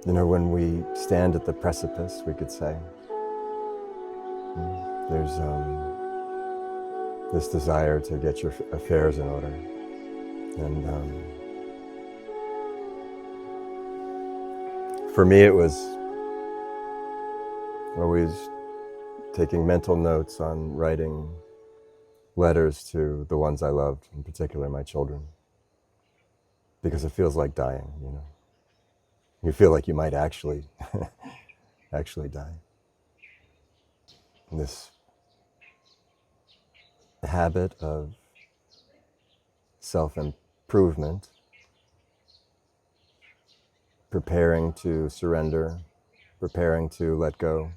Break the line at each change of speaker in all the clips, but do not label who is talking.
You know, when we stand at the precipice, we could say, there's this desire to get your affairs in order. And for me, it was always taking mental notes on writing letters to the ones I loved, in particular my children, because it feels like dying, you know. You feel like you might actually die. And this habit of self-improvement, preparing to surrender, preparing to let go.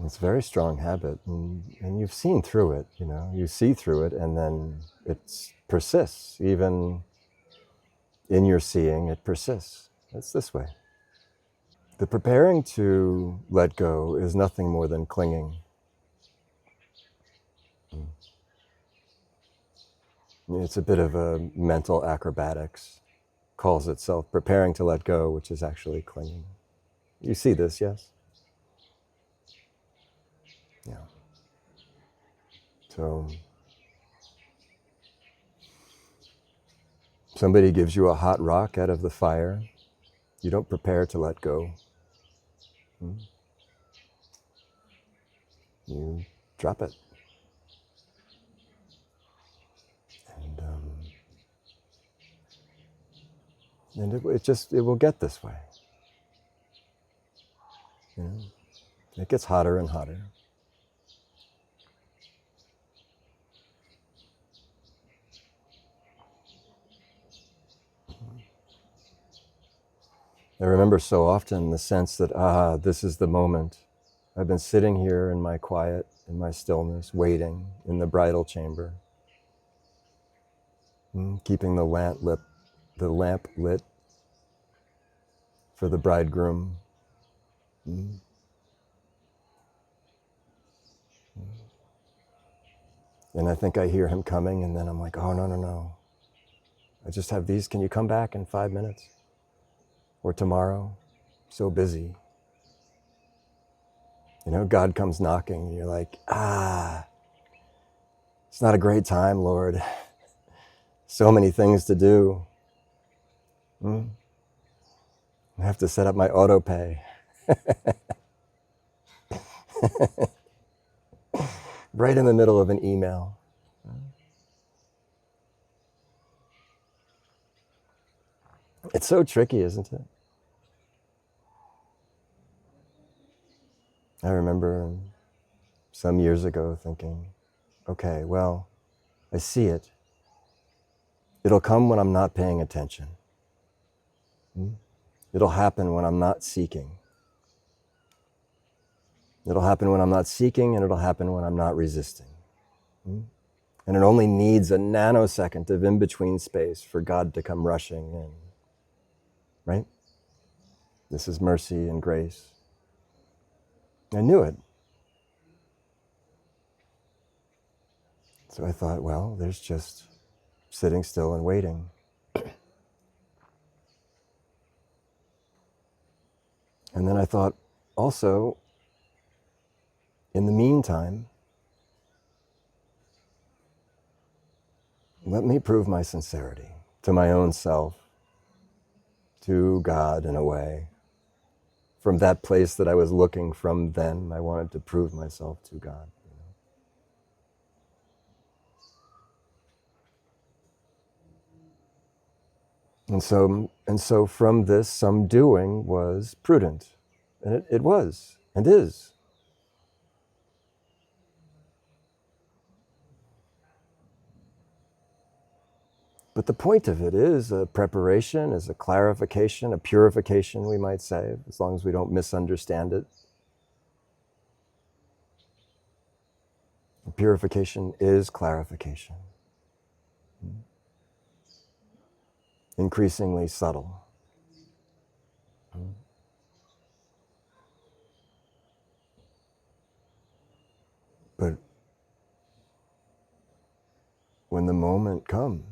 It's a very strong habit, and you've seen through it, you know. You see through it, and then it persists. Even in your seeing, it persists. It's this way. The preparing to let go is nothing more than clinging. It's a bit of a mental acrobatics. Calls itself preparing to let go, which is actually clinging. You see this, yes? Yeah. So somebody gives you a hot rock out of the fire. You don't prepare to let go. You drop it. And it will get this way. You know? It gets hotter and hotter. I remember so often the sense that, this is the moment. I've been sitting here in my quiet, in my stillness, waiting in the bridal chamber, keeping the lamp lit for the bridegroom. And I think I hear him coming, and then I'm like, oh, no. I just have these. Can you come back in 5 minutes? Or tomorrow? So busy. You know, God comes knocking, and you're like, it's not a great time, Lord. So many things to do. I have to set up my auto pay. Right in the middle of an email. It's so tricky, isn't it? I remember some years ago thinking, okay, well, I see it. It'll come when I'm not paying attention. It'll happen when I'm not seeking. It'll happen when I'm not seeking, and it'll happen when I'm not resisting. And it only needs a nanosecond of in-between space for God to come rushing in. Right? This is mercy and grace. I knew it. So I thought, well, there's just sitting still and waiting. And then I thought, also, in the meantime, let me prove my sincerity to my own self, to God in a way. From that place that I was looking from then, I wanted to prove myself to God. And so from this, some doing was prudent. And it was, and is. But the point of it is a preparation, is a clarification, a purification, we might say, as long as we don't misunderstand it. Purification is clarification. Increasingly subtle. But when the moment comes,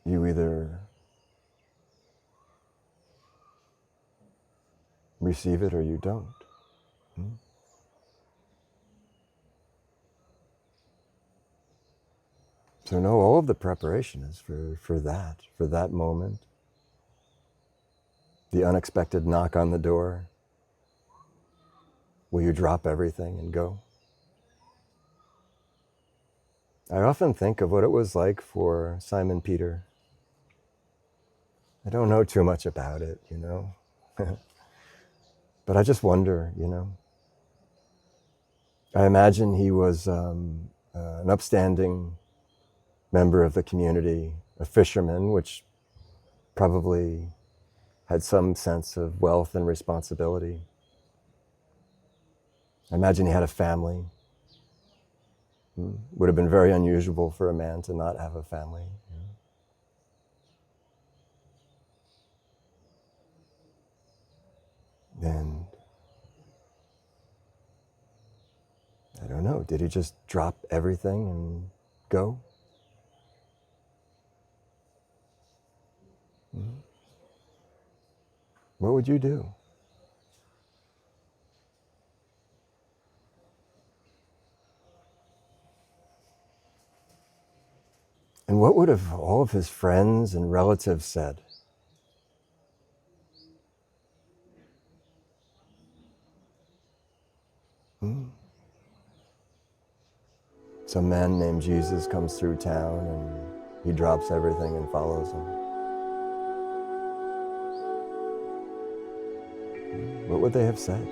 you either receive it or you don't. So know all of the preparation is for that moment. The unexpected knock on the door. Will you drop everything and go? I often think of what it was like for Simon Peter. I don't know too much about it, but I just wonder, I imagine he was an upstanding member of the community, a fisherman, which probably had some sense of wealth and responsibility. I imagine he had a family. Would have been very unusual for a man to not have a family. And I don't know, did he just drop everything and go? What would you do? And what would have all of his friends and relatives said? Some man named Jesus comes through town and he drops everything and follows him. What would they have said?